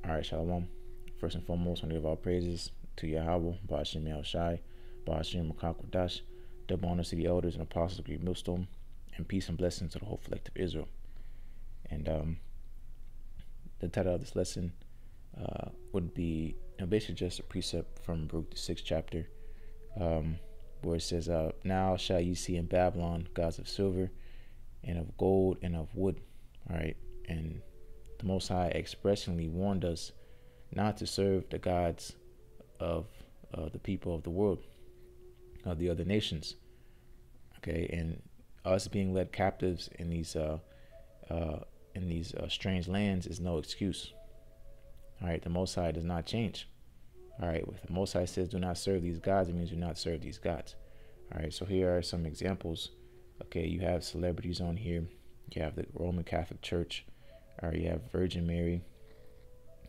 All right, Shalom. First and foremost, I want to give all praises to Yahawah, Ba'ashim Yahushai, Ba'ashim Makakwadash, double honors to the elders and apostles of Great Millstone, and peace and blessings to the whole collective Israel. And the title of this lesson would be basically just a precept from Baruch, the 6th chapter, where it says, now shall ye see in Babylon gods of silver and of gold and of wood. All right. And the Most High expressly warned us not to serve the gods of the people of the world, of the other nations. Okay. And us being led captives in these strange lands is no excuse. All right. The Most High does not change. All right. If the Most High says do not serve these gods, it means do not serve these gods. All right. So here are some examples. Okay. You have celebrities on here. You have the Roman Catholic Church. All right. You have Virgin Mary.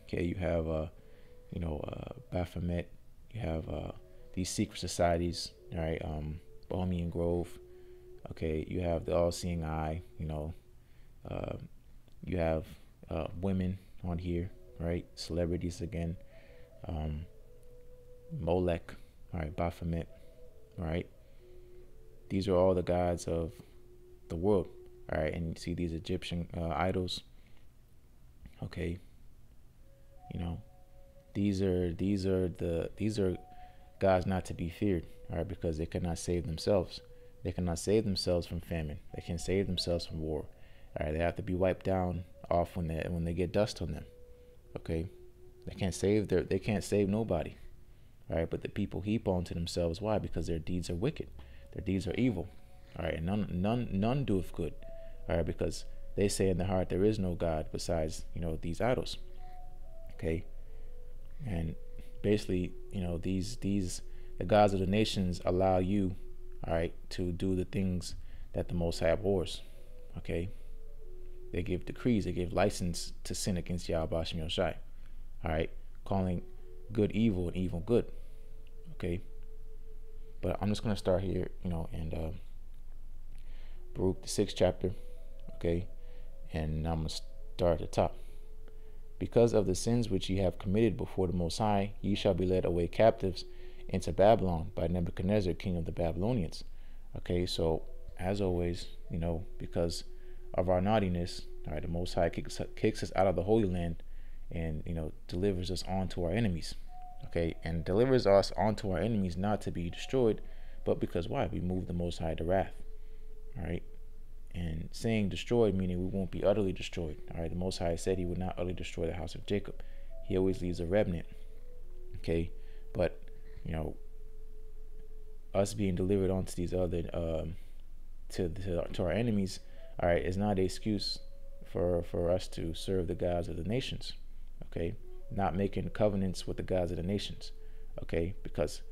Okay. You have, Baphomet. You have these secret societies. All right. Bohemian Grove. Okay. You have the All-Seeing Eye. You have women on here. Right. Celebrities again. Molech. All right. Baphomet. All right. These are all the gods of the world. All right. And you see these Egyptian idols. Okay. These are gods not to be feared. All right. Because they cannot save themselves. They cannot save themselves from famine. They can save themselves from war. All right. They have to be wiped down off when they get dust on them. Okay. They can't save nobody. All right. But the people heap onto themselves. Why? Because their deeds are wicked. Their deeds are evil. All right. And none doeth good. All right. Because they say in their heart there is no God besides, these idols. Okay. And basically, the gods of the nations allow you, all right, to do the things that the Most High abhors. Okay. They give decrees. They give license to sin against Yahweh Shem Yahushai. All right. Calling good evil and evil good. Okay. But I'm just going to start here, and Baruch, the 6th chapter. Okay. And I'm going to start at the top. Because of the sins which ye have committed before the Most High, ye shall be led away captives into Babylon by Nebuchadnezzar, king of the Babylonians. Okay, so as always, because of our naughtiness, all right, the Most High kicks us out of the Holy Land and, delivers us onto our enemies. Okay, and delivers us onto our enemies not to be destroyed, but because why? We move the Most High to wrath. All right. And saying destroyed, meaning we won't be utterly destroyed. All right. The Most High said he would not utterly destroy the house of Jacob. He always leaves a remnant. Okay. But, us being delivered onto these other, to our enemies, all right, is not an excuse for us to serve the gods of the nations. Okay. Not making covenants with the gods of the nations. Okay. Because,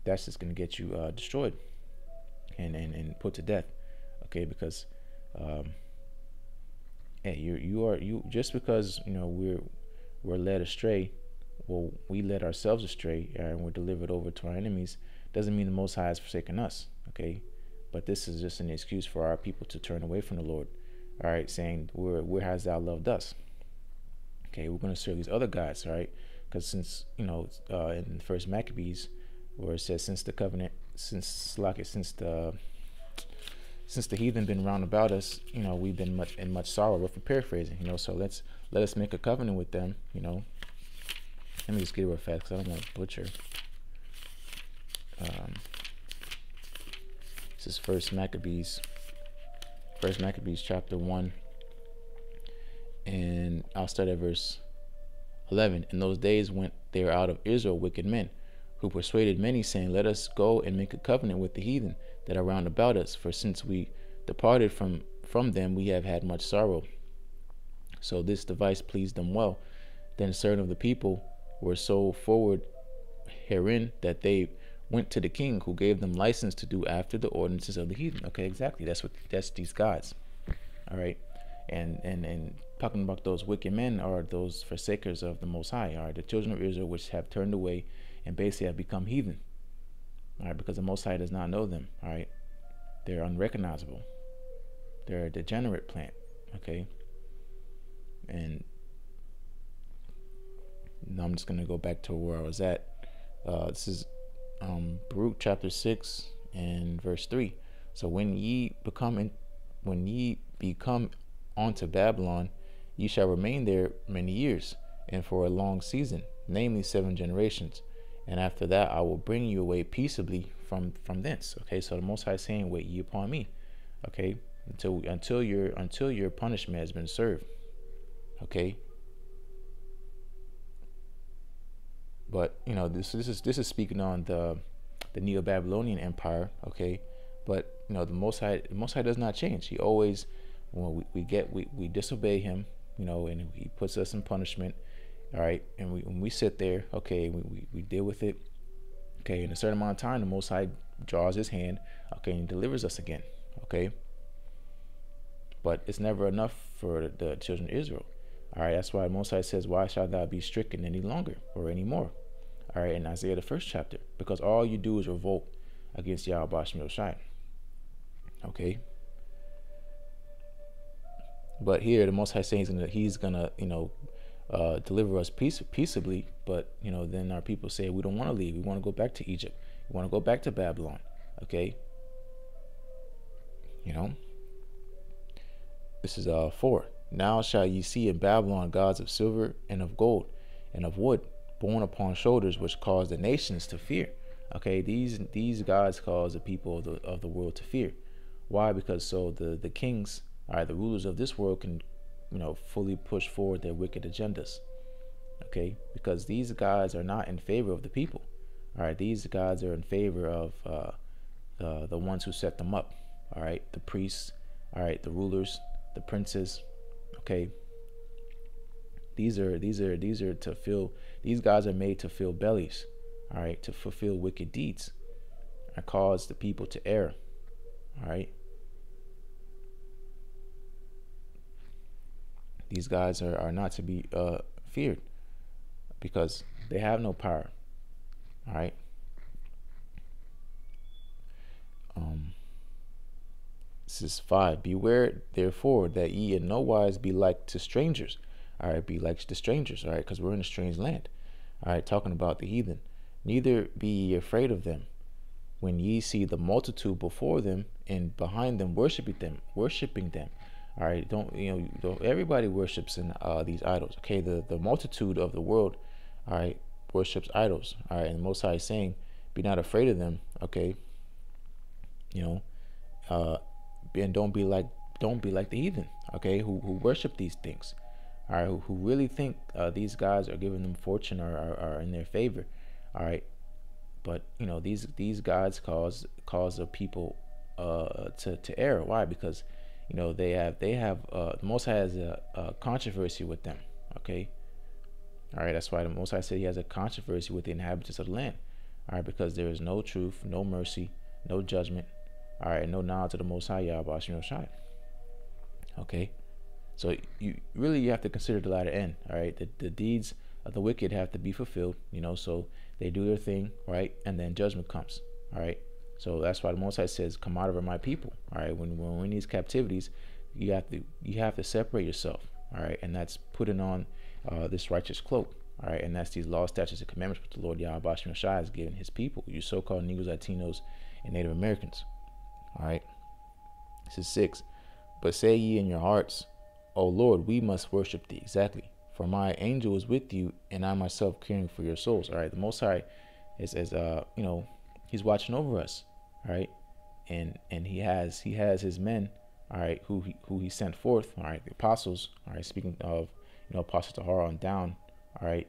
that's just going to get you, destroyed and put to death. Okay, because you just because we're led astray, well, we led ourselves astray and we're delivered over to our enemies, doesn't mean the Most High has forsaken us. Okay, but this is just an excuse for our people to turn away from the Lord. All right, saying where has Thou loved us? Okay, we're going to serve these other gods. All right, because since in the first Maccabees, where it says since the heathen been round about us, we've been in much sorrow. We're paraphrasing, so let us make a covenant with them, Let me just get it real fast because I don't want to butcher. This is First Maccabees chapter 1, and I'll start at verse 11. In those days went there out of Israel wicked men, who persuaded many, saying, let us go and make a covenant with the heathen that are round about us, for since we departed from them, we have had much sorrow. So this device pleased them well. Then certain of the people were so forward herein that they went to the king, who gave them license to do after the ordinances of the heathen. Okay, exactly. That's these gods. All right. And talking about those wicked men are those forsakers of the Most High, are the children of Israel, which have turned away and basically have become heathen. All right, because the Most High does not know them. All right, they're unrecognizable. They're a degenerate plant. Okay, and Now I'm just going to go back to where I was at. This is Baruch chapter 6 and verse 3. So when ye become unto Babylon, ye shall remain there many years, and for a long season, namely 7 generations. And after that I will bring you away peaceably from thence. Okay, so the Most High is saying, wait ye upon me. Okay, until your punishment has been served. Okay. But this is speaking on the Neo-Babylonian Empire. Okay, but the Most High does not change. He always, when we disobey him, and he puts us in punishment. All right, and when we sit there, okay, we deal with it. Okay, in a certain amount of time, the Most High draws his hand, okay, and delivers us again. Okay, but it's never enough for the children of Israel. All right, that's why the Most High says, why shall thou be stricken any longer or any more? All right, in Isaiah the 1st chapter, because all you do is revolt against YAHAWASHI. Okay, but here the Most High saying he's gonna deliver us peaceably, but then our people say we don't want to leave. We want to go back to Egypt. We want to go back to Babylon. Okay, this is 4. Now shall ye see in Babylon gods of silver and of gold and of wood, borne upon shoulders, which cause the nations to fear. Okay, these gods cause the people of the world to fear. Why? Because so the kings, all right, the rulers of this world can fully push forward their wicked agendas. Okay, because these gods are not in favor of the people. All right, these gods are in favor of the ones who set them up. All right, the priests, all right, the rulers, the princes. Okay, these guys are made to fill bellies, all right, to fulfill wicked deeds and cause the people to err. All right, these guys are not to be feared because they have no power. All right. This is 5. Beware therefore that ye in no wise be like to strangers. All right, be like the strangers. All right, because we're in a strange land. All right, talking about the heathen. Neither be ye afraid of them when ye see the multitude before them and behind them worshiping them. All right, don't everybody worships in these idols. Okay, the multitude of the world, all right, worships idols. All right, and the Most High is saying, be not afraid of them. Okay, and don't be like the heathen. Okay, who worship these things. All right, who really think these guys are giving them fortune or are in their favor. All right, but these gods cause the people to err. Why? Because they have the Most High has a controversy with them. Okay, all right, that's why the Most High said he has a controversy with the inhabitants of the land. All right, because there is no truth, no mercy, no judgment. All right, and no knowledge of the Most High YAHAWASHI. Okay, so you have to consider the latter end. All right, the deeds of the wicked have to be fulfilled. So they do their thing, right, and then judgment comes. All right, so that's why the Most High says, "Come out of my people." All right, when we're in these captivities, you have to separate yourself. All right, and that's putting on this righteous cloak. All right, and that's these laws, statutes, and commandments which the Lord YAHAWASHI has given His people, you so-called Negroes, Latinos, and Native Americans. All right, this is 6. But say ye in your hearts, O Lord, we must worship thee. Exactly. For my angel is with you, and I myself caring for your souls. All right, the Most High is he's watching over us. All right, and he has his men. All right, who he sent forth. All right, the apostles. All right, speaking of Apostle Tahar on down. All right,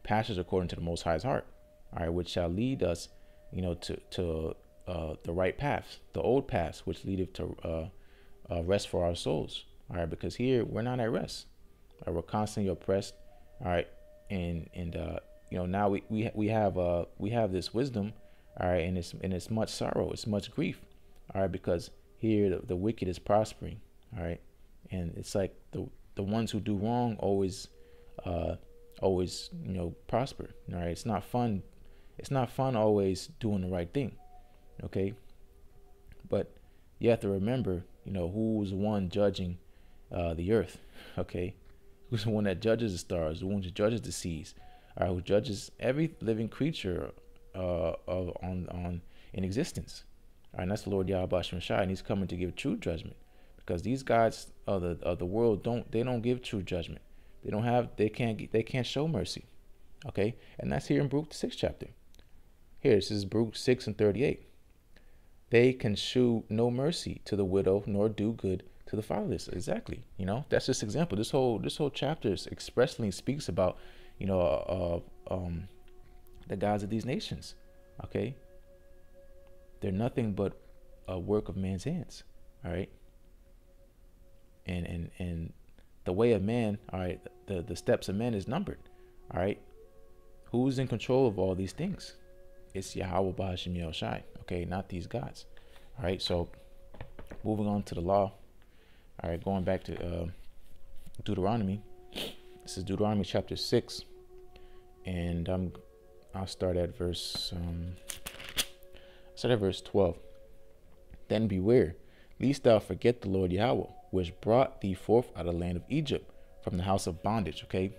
pastors according to the Most High's heart. All right, which shall lead us to the right paths, the old paths, which leadeth to rest for our souls. All right, because here we're not at rest. All right, we're constantly oppressed. All right, and now we have this wisdom. All right, and it's much sorrow, it's much grief. All right, because here the wicked is prospering. All right, and it's like the ones who do wrong always prosper. All right, it's not fun. It's not fun always doing the right thing. Okay, but you have to remember, who's one judging the earth. Okay, who's the one that judges the stars, the one who judges the seas, all right, who judges every living creature on in existence. All right, and that's the Lord YAHAWASHI, and he's coming to give true judgment, because these gods of the world don't give true judgment. They can't show mercy. Okay, and that's here in Baruch the 6th chapter. Here, this is Baruch 6:38. They can shew no mercy to the widow, nor do good to the fatherless. Exactly. That's just example. This whole chapter expressly speaks about, the gods of these nations. Okay, they're nothing but a work of man's hands. All right, and the way of man, all right, the steps of man is numbered. All right, who's in control of all these things? It's Yahawah B'Hashem Yahushai. Okay, not these gods. All right, so moving on to the law. All right, going back to Deuteronomy. This is Deuteronomy chapter 6, and I'll start at verse 12. Then beware, lest thou forget the Lord Yahweh, which brought thee forth out of the land of Egypt, from the house of bondage. Okay,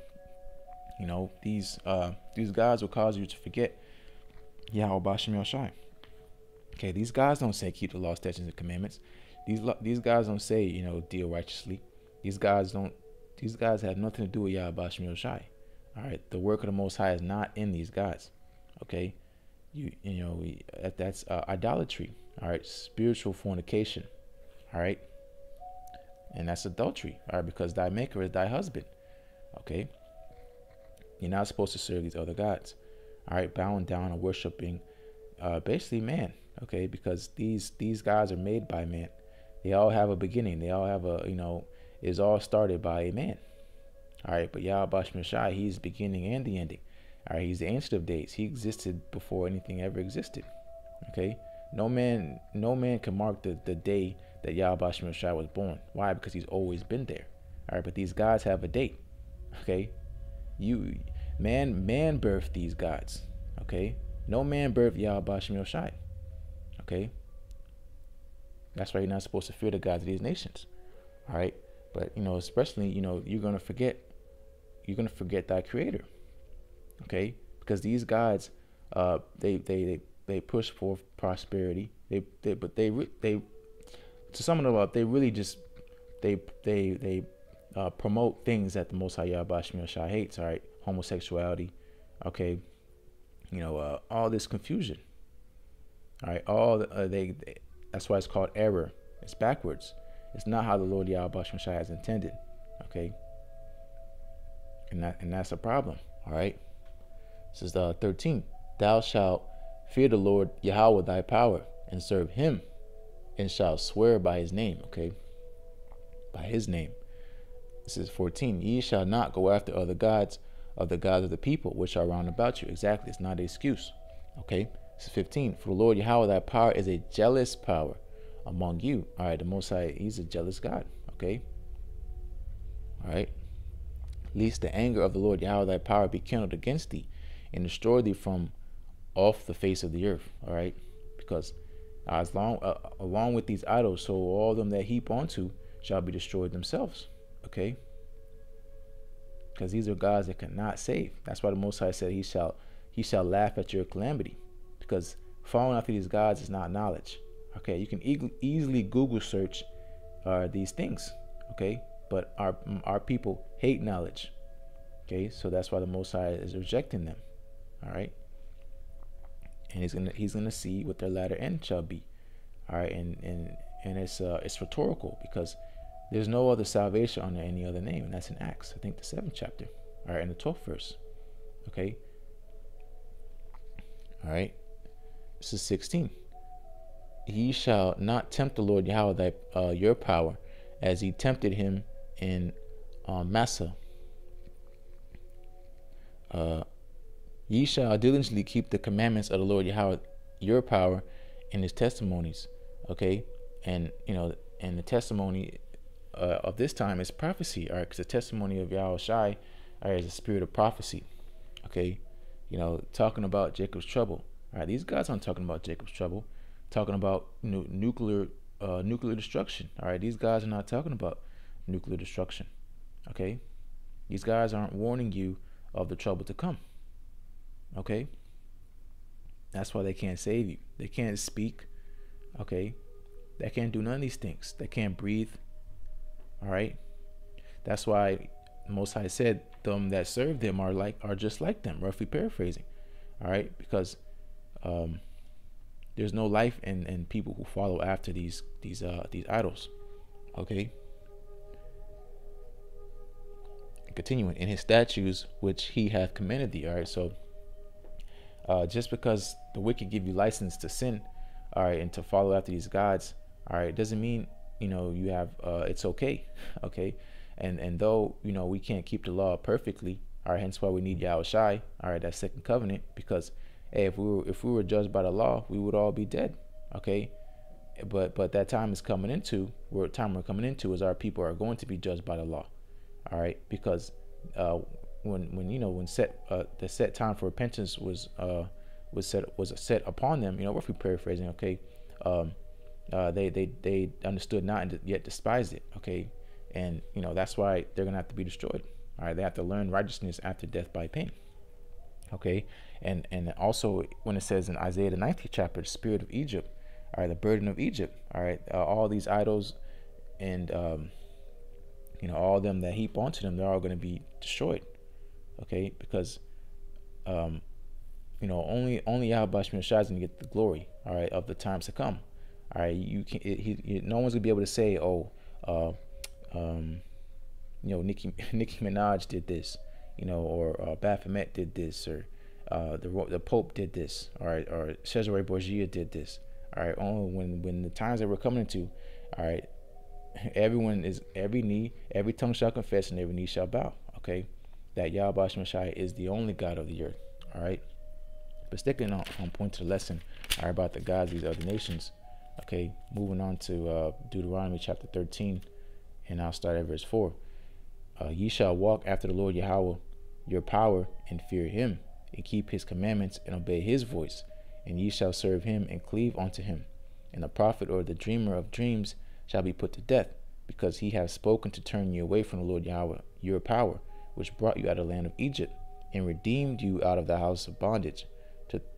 these gods will cause you to forget Yahweh B'Hashem Yahushai. Okay, these guys don't say keep the law, statutes, and commandments. These guys don't say deal righteously. These guys have nothing to do with Yahweh B'Hashem Yahushai. All right, the work of the Most High is not in these gods. Okay, that's idolatry. All right, spiritual fornication. All right, and that's adultery. All right, because thy maker is thy husband. Okay, you're not supposed to serve these other gods. All right, bowing down and worshiping basically man. Okay, because these gods are made by man. They all have a beginning. They all have it's all started by a man. All right, but Yahweh B'Hashem Yahushai, he's the beginning and the ending. All right, he's the ancient of days. He existed before anything ever existed. Okay, no man can mark the day that Yahweh B'Hashem Yahushai was born. Why? Because he's always been there. All right, but these gods have a date. Okay, man birthed these gods. Okay, no man birthed Yahweh B'Hashem Yahushai. Okay, that's why you're not supposed to fear the gods of these nations. All right, but especially you're gonna forget thy creator. Okay, because these gods they push forth prosperity. But they to sum it all up, they really just they promote things that the Most High Yahweh B'Hashem Yahushai hates. All right, homosexuality. Okay, all this confusion. All right, that's why it's called error. It's backwards. It's not how the Lord Yahweh B'Hashem Yahushai has intended. Okay, and that's a problem. All right, this is 13. Thou shalt fear the Lord Yahweh thy power, and serve him, and shalt swear by his name. Okay, by his name. This is 14. Ye shall not go after other gods of the gods of the people which are round about you. Exactly, it's not an excuse. Okay, this is 15. For the Lord Yahweh thy power is a jealous power among you. All right, the Most High, he's a jealous God. Okay, all right. Lest the anger of the Lord Yahweh thy power be kindled against thee, and destroy thee from off the face of the earth. All right, because along with these idols, so all of them that heap onto shall be destroyed themselves. Okay, because these are gods that cannot save. That's why the Most High said he shall laugh at your calamity, because following after these gods is not knowledge. Okay, you can easily Google search these things. Okay, but our people hate knowledge. Okay, so that's why the Most High is rejecting them. All right, and he's gonna see what their latter end shall be. All right, and it's rhetorical, because there's no other salvation under any other name, and that's in Acts, I think the 7th chapter. All right, in the 12th verse. Okay. All right, this is 16. Ye shall not tempt the Lord Yahweh your power, as he tempted him in Massa. Ye shall diligently keep the commandments of the Lord Yahweh your power and his testimonies. Okay, and and the testimony of this time is prophecy. All right, because the testimony of Yahushai is a spirit of prophecy. Okay, talking about Jacob's trouble. All right, these guys aren't talking about Jacob's trouble, talking about nuclear destruction. All right, these guys are not talking about nuclear destruction. Okay, These guys aren't warning you of the trouble to come. Okay? That's why they can't save you. They can't speak. Okay? They can't do none of these things. They can't breathe. All right? That's why Most High said them that serve them are just like them, roughly paraphrasing. All right? Because there's no life in people who follow after these idols. Okay? Continuing, in his statutes which he hath commanded thee. All right, so just because the wicked give you license to sin, all right, and to follow after these gods, all right, doesn't mean you have it's okay. Okay? And though we can't keep the law perfectly, all right, hence why we need YAHAWASHI, all right, that second covenant, because hey, if we were judged by the law, we would all be dead. Okay? But that time is coming into we're coming into is our people are going to be judged by the law. All right, because when the set time for repentance was set upon them, roughly paraphrasing, okay, they understood not and yet despised it, okay, and that's why they're gonna have to be destroyed. All right, they have to learn righteousness after death by pain. Okay, and also when it says in Isaiah the 19th chapter, the spirit of Egypt, all right, the burden of Egypt, all right, all these idols and all of them that heap onto them, they're all going to be destroyed. Okay, because only Yahawah is going to get the glory, all right, of the times to come. All right, no one's gonna be able to say, Nicki Minaj did this, or Baphomet did this, or the Pope did this, all right, or Cesare Borgia did this, all right. Only when the times that we're coming into, all right, every tongue shall confess and every knee shall bow. Okay, that Yahawah is the only God of the earth. All right, but sticking on point to the lesson, all right, about the gods of these other nations. Okay, moving on to Deuteronomy chapter 13, and I'll start at verse 4. Ye shall walk after the Lord Yahawah your power, and fear him, and keep his commandments, and obey his voice, and ye shall serve him and cleave unto him. And the prophet or the dreamer of dreams shall be put to death, because he hath spoken to turn you away from the Lord Yahawah your power, which brought you out of the land of Egypt, and redeemed you out of the house of bondage,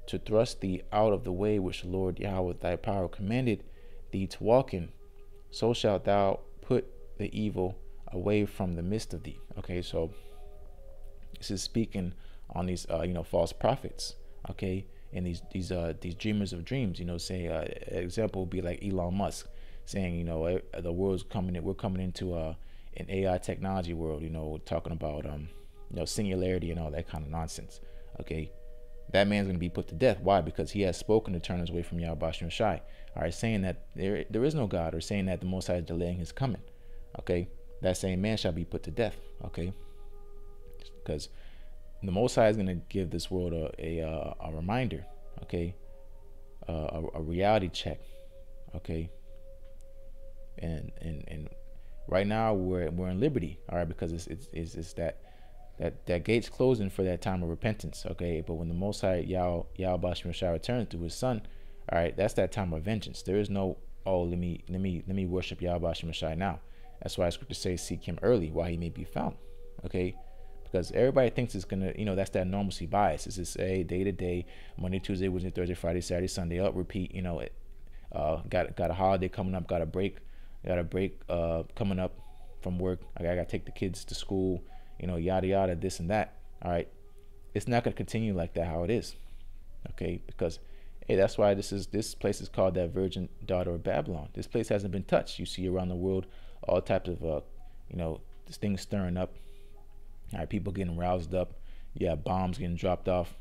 to thrust thee out of the way which the Lord Yahawah thy power commanded thee to walk in. So shalt thou put the evil away from the midst of thee. Okay, so this is speaking on these false prophets. Okay, and these dreamers of dreams. Say an example would be like Elon Musk saying, the world's coming, we're coming into an AI technology world. Talking about singularity and all that kind of nonsense. Okay, that man's going to be put to death. Why? Because he has spoken to turn us away from Yahawah. All right, saying that there is no God, or saying that the Most High is delaying his coming. Okay, that same man shall be put to death. Okay, because the Most High is going to give this world a reminder. Okay, a reality check. Okay, and right now we're in liberty. All right, because it's that gate's closing for that time of repentance. Okay, but when the Most High Yahawah returns to his Son, all right, that's that time of vengeance. There is no let me worship Yahawah now. That's why Scripture says seek him early while he may be found. Okay, because everybody thinks it's gonna that's that normalcy bias. It's just day to day, Monday, Tuesday, Wednesday, Thursday, Friday, Saturday, Sunday, up, repeat. Got a holiday coming up, got a break coming up from work. I gotta take the kids to school. Yada yada, this and that. All right, it's not gonna continue like that how it is. Okay, because hey, that's why this place is called that virgin daughter of Babylon. This place hasn't been touched. You see around the world all types of things stirring up. All right, people getting roused up. Yeah, bombs getting dropped off,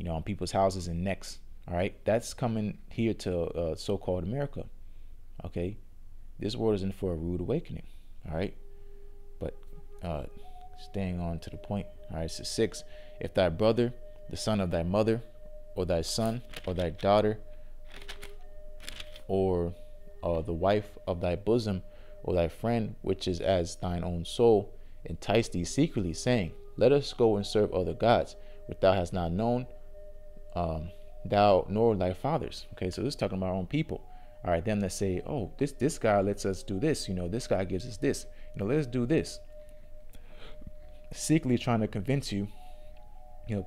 on people's houses and necks. All right, that's coming here to so-called America. Okay, this world is in for a rude awakening. All right, but staying on to the point. All right, so 6. If thy brother, the son of thy mother, or thy son, or thy daughter, or the wife of thy bosom, or thy friend, which is as thine own soul, entice thee secretly, saying, let us go and serve other gods, which thou hast not known, thou nor thy fathers. Okay, so this is talking about our own people. All right, them that say, oh, this guy lets us do this. This guy gives us this. Let us do this. secretly trying to convince you,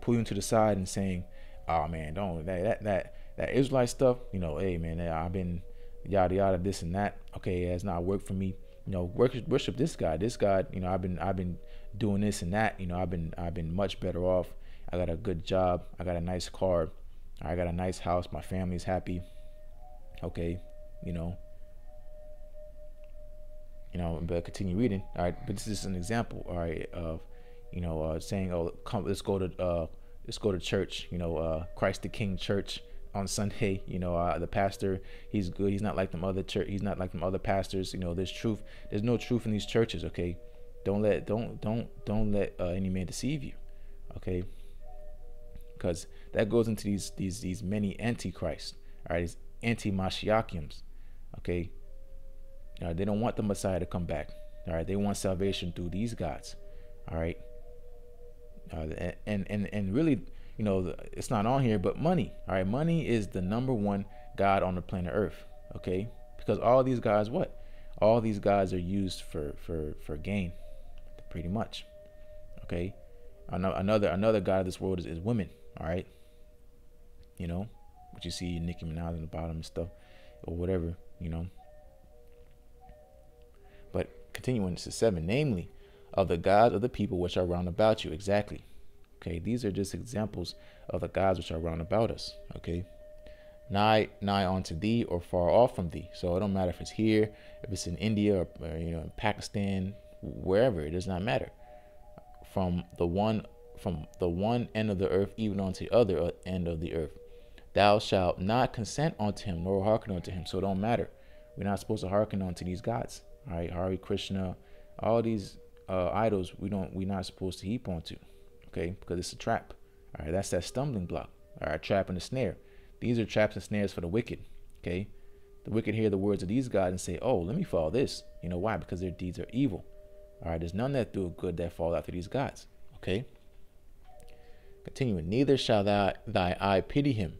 pull you into the side and saying, "Oh man, don't that Israelite stuff. Hey man, I've been yada yada this and that. Okay, it's not worked for me. Worship this God. This God. I've been doing this and that. I've been much better off. I got a good job. I got a nice car. I got a nice house. My family's happy. Okay, but continue reading. All right, but this is an example. All right, of saying, "Oh, come, let's go to church." Christ the King Church on Sunday. The pastor, he's good. He's not like them other church. He's not like them other pastors. There's truth. There's no truth in these churches. Okay, don't let any man deceive you. Okay, because that goes into these many antichrists. All right, these anti-Mashiachims. Okay, they don't want the Messiah to come back. All right, they want salvation through these gods. All right, and really, it's not on here, but money. All right, money is the number one god on the planet Earth. Okay, because all these gods, all these gods are used for gain, pretty much. Okay, another god of this world is women. All right, what you see Nicki Minaj on the bottom and stuff, or whatever. But continuing to 7, namely, of the gods of the people which are round about you. Exactly. Okay, these are just examples of the gods which are round about us. Okay, nigh unto thee or far off from thee. So it don't matter if it's here, if it's in India, or in Pakistan, wherever. It does not matter. From the one end of the earth even unto the other end of the earth, thou shalt not consent unto him nor hearken unto him. So it don't matter. We're not supposed to hearken unto these gods. All right, Hare Krishna, all these idols we're not supposed to heap onto. Okay, because it's a trap. All right, that's that stumbling block. All right, trap and a snare. These are traps and snares for the wicked. Okay, the wicked hear the words of these gods and say, "Oh, let me follow this." Why? Because their deeds are evil. All right, there's none that do good that fall after these gods. Okay, continuing. Neither shall thy eye pity him,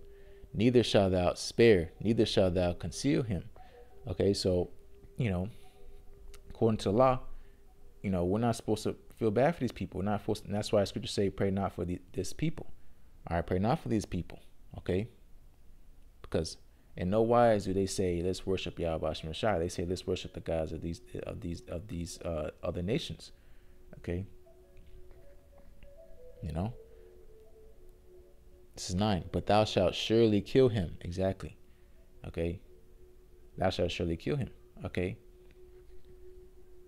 neither shall thou spare, neither shall thou conceal him. Okay, so according to the law, we're not supposed to feel bad for these people. We're not supposed to, and that's why scripture say, "Pray not for this people." All right, pray not for these people. Okay, because in no wise do they say, "Let's worship YAHAWASHI." They say, "Let's worship the gods of these other nations." Okay, this is 9. But thou shalt surely kill him. Exactly. Okay, thou shalt surely kill him. Okay.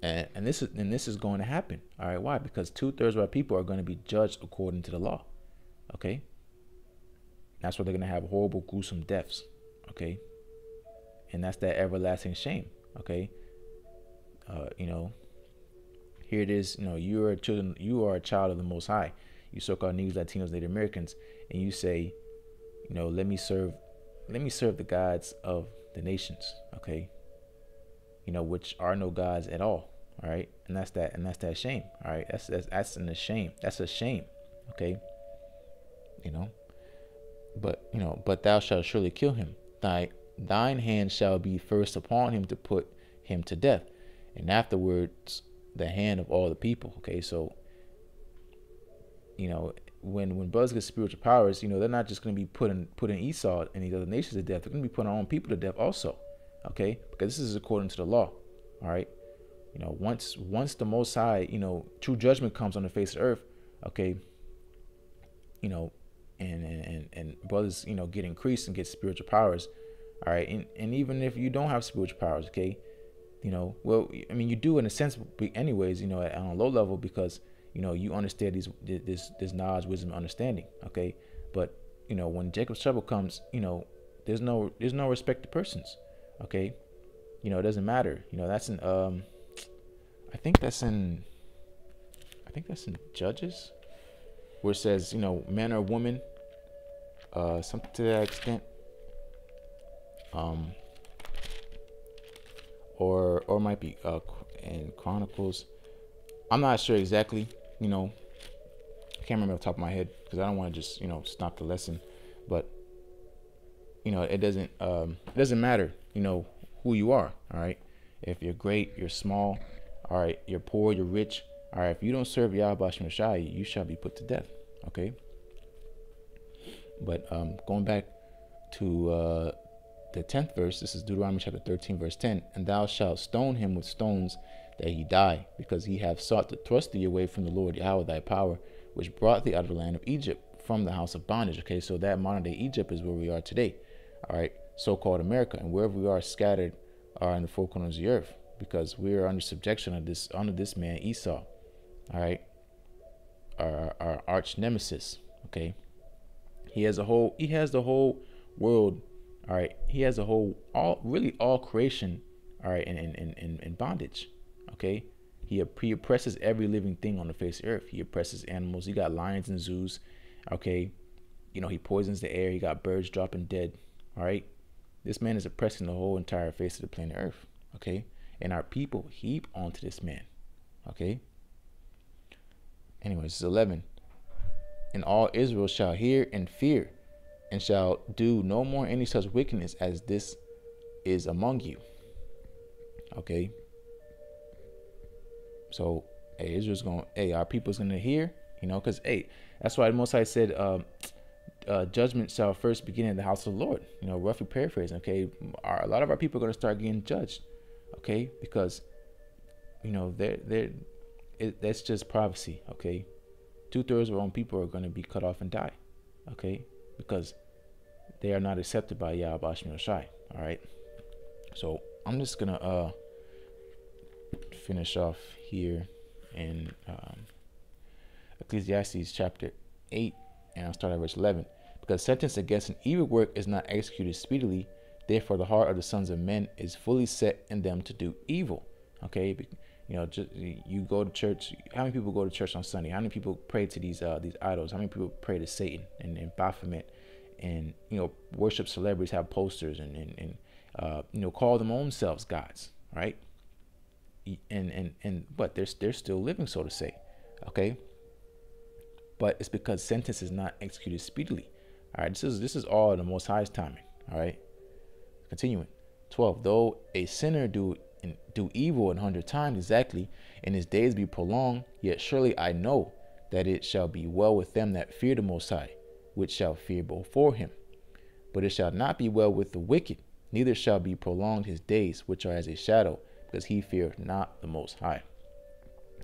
And this is going to happen. All right, why? Because 2/3 of our people are going to be judged according to the law. Okay, that's why they're going to have horrible, gruesome deaths. Okay, and that's that everlasting shame. Okay, here it is. You are a child of the Most High. You so-called Negroes, Latinos, Native Americans, and you say, let me serve the gods of the nations. Okay, which are no gods at all. All right, and that's that shame. All right, that's a shame. That's a shame. Okay, but thou shalt surely kill him. Thine hand shall be first upon him to put him to death, and afterwards the hand of all the people. Okay, so when brothers get spiritual powers, they're not just going to be putting Esau and these other nations to death. They're going to be putting our own people to death also. Okay, because this is according to the law. All right, once the Most High, true judgment comes on the face of the earth. Okay, and brothers, get increased and get spiritual powers. All right, and even if you don't have spiritual powers, okay, well, I mean, you do in a sense, anyways, on a low level, because you understand this knowledge, wisdom, understanding. Okay, but when Jacob's trouble comes, there's no respect to persons. Okay, it doesn't matter. That's in I think that's in Judges, where it says, man or woman, something to that extent. Or it might be in Chronicles. I'm not sure exactly. I can't remember off the top of my head because I don't want to just stop the lesson. But it doesn't matter who you are. All right, if you're great, you're small. All right, you're poor, you're rich. All right, if you don't serve YAHAWASHI, you shall be put to death. Okay. But going back to the 10th verse, this is Deuteronomy chapter 13, verse 10. And thou shalt stone him with stones that he die, because he hath sought to thrust thee away from the Lord Yahweh thy power, which brought thee out of the land of Egypt, from the house of bondage. Okay, so that modern day Egypt is where we are today. All right, so-called America, and wherever we are scattered are in the four corners of the earth, because we are under subjection of this, under this man Esau. All right, our arch nemesis. Okay, he has the whole world. All right, he has all creation. All right, in bondage. Okay, he oppresses every living thing on the face of the earth. He oppresses animals. He got lions in zoos. Okay, he poisons the air. He got birds dropping dead. All right, this man is oppressing the whole entire face of the planet Earth. Okay, and our people heap onto this man. Okay. Anyways, this is 11. And all Israel shall hear and fear, and shall do no more any such wickedness as this is among you. Okay. So, hey, Israel's going, hey, our people's going to hear, because, hey, that's why the Most High said, judgment shall first begin in the house of the Lord, roughly paraphrasing. Okay. A lot of our people are going to start getting judged. Okay. Because, that's just prophecy. Okay. 2/3 of our own people are going to be cut off and die. Okay. Because they are not accepted by YAHAWASHI. All right. So I'm just going to finish off here in Ecclesiastes chapter 8, and I'll start at verse 11. Because sentence against an evil work is not executed speedily, therefore the heart of the sons of men is fully set in them to do evil. Okay, you go to church. How many people go to church on Sunday? How many people pray to these idols? How many people pray to Satan and Baphomet, and worship celebrities, have posters and call them own selves gods, right? But they're still living, so to say. Okay, but it's because sentence is not executed speedily. All right, this is all in the Most High's timing. All right, continuing. 12. Though a sinner do evil 100 times exactly, and his days be prolonged, yet surely I know that it shall be well with them that fear the Most High, which shall fear before him. But it shall not be well with the wicked, neither shall be prolonged his days, which are as a shadow, because he feareth not the Most High.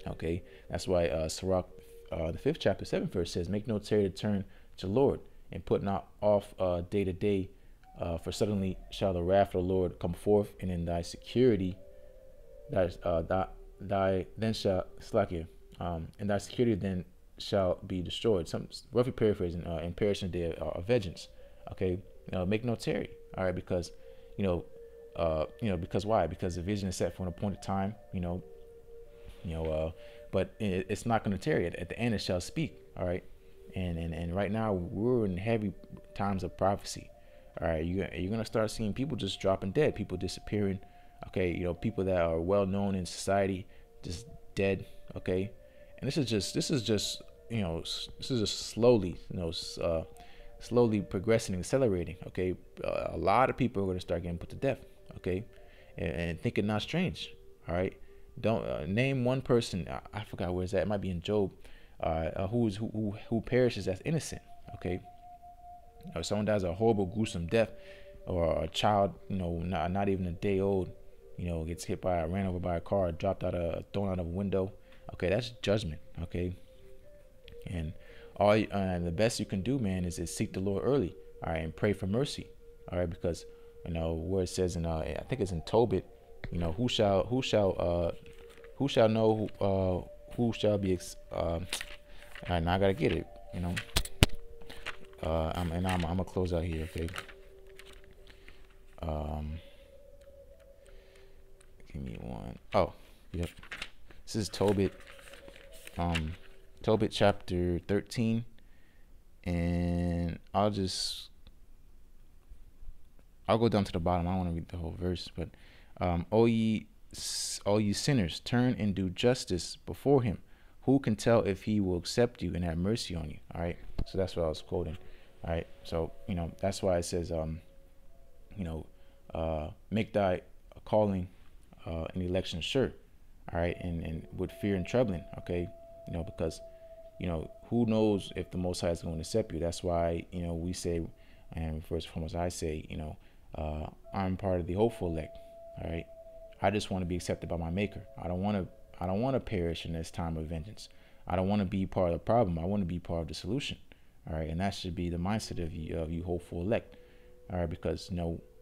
Okay, that's why Sirach, the 5th chapter, 7th verse says, make no tarry to turn to the Lord, and put not off day to day, for suddenly shall the wrath of the Lord come forth, and in thy security, then shall slack and thy security then shall be destroyed. Some roughly paraphrasing, and perish in the day of vengeance. Okay, make no tarry. All right, because because why? Because the vision is set for an appointed time. But it's not going to tarry. At the end, it shall speak. All right, and right now we're in heavy times of prophecy. All right, you're gonna start seeing people just dropping dead, people disappearing. Okay, people that are well known in society just dead. Okay, and this is just slowly, slowly progressing and accelerating. Okay, a lot of people are going to start getting put to death. Okay, and think it not strange. All right, don't name one person. I forgot where it's at. It might be in Job. Who perishes as innocent. Okay, or someone dies a horrible, gruesome death, or a child, not even a day old, gets ran over by a car, thrown out of a window. Okay, that's judgment. Okay, and the best you can do, man, is seek the Lord early. All right, and pray for mercy. All right, because where it says in I think it's in Tobit, who shall know who shall be all right, now I gotta get it. I'm gonna close out here. Okay. Give me one. Oh, yep. This is Tobit. Tobit chapter 13, and I'll go down to the bottom. I don't want to read the whole verse, but all ye sinners, turn and do justice before him. Who can tell if he will accept you and have mercy on you? All right. So that's what I was quoting. All right. So, that's why it says, make thy calling and election sure. all right, and with fear and trembling, okay, because who knows if the Most High is going to accept you. That's why we say, and first and foremost I say, I'm part of the hopeful elect. All right, I just want to be accepted by my Maker. I don't want to perish in this time of vengeance. I don't want to be part of the problem. I want to be part of the solution. All right, and that should be the mindset of you hopeful elect. All right, because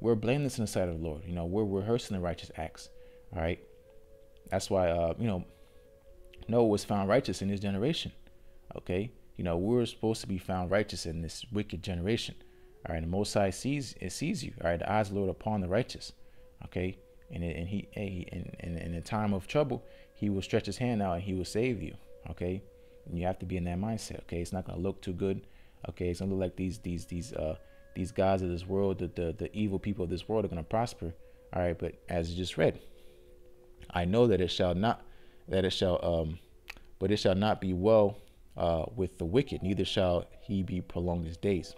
we're blameless in the sight of the Lord. We're rehearsing the righteous acts. All right, that's why Noah was found righteous in his generation. Okay, we're supposed to be found righteous in this wicked generation. All right, the Most High sees you. All right, the eyes of the Lord upon the righteous. Okay, and he in the time of trouble, he will stretch his hand out and he will save you. Okay, and you have to be in that mindset. Okay, it's not gonna look too good. Okay, it's gonna look like these guys of this world, the evil people of this world are gonna prosper. All right, but as you just read, I know that it shall not be well with the wicked, neither shall he be prolonged his days.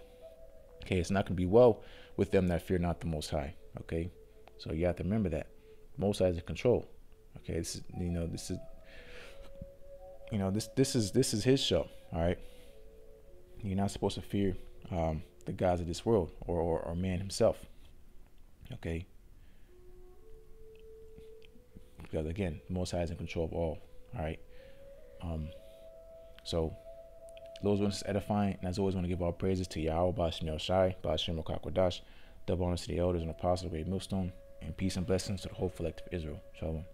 Okay, it's not going to be well with them that fear not the Most High. Okay, so you have to remember that Most High is in control. Okay, this is his show. All right, you're not supposed to fear the gods of this world or man himself. Okay, because again, the Most High is in control of all. All right, so those ones edifying, and as always, want to give all praises to YAHAWAH, MILLSTONE, Ba'ashem Okakwadash, double honors to the elders and apostles of MILLSTONE, and peace and blessings to the whole collective Israel. Shalom.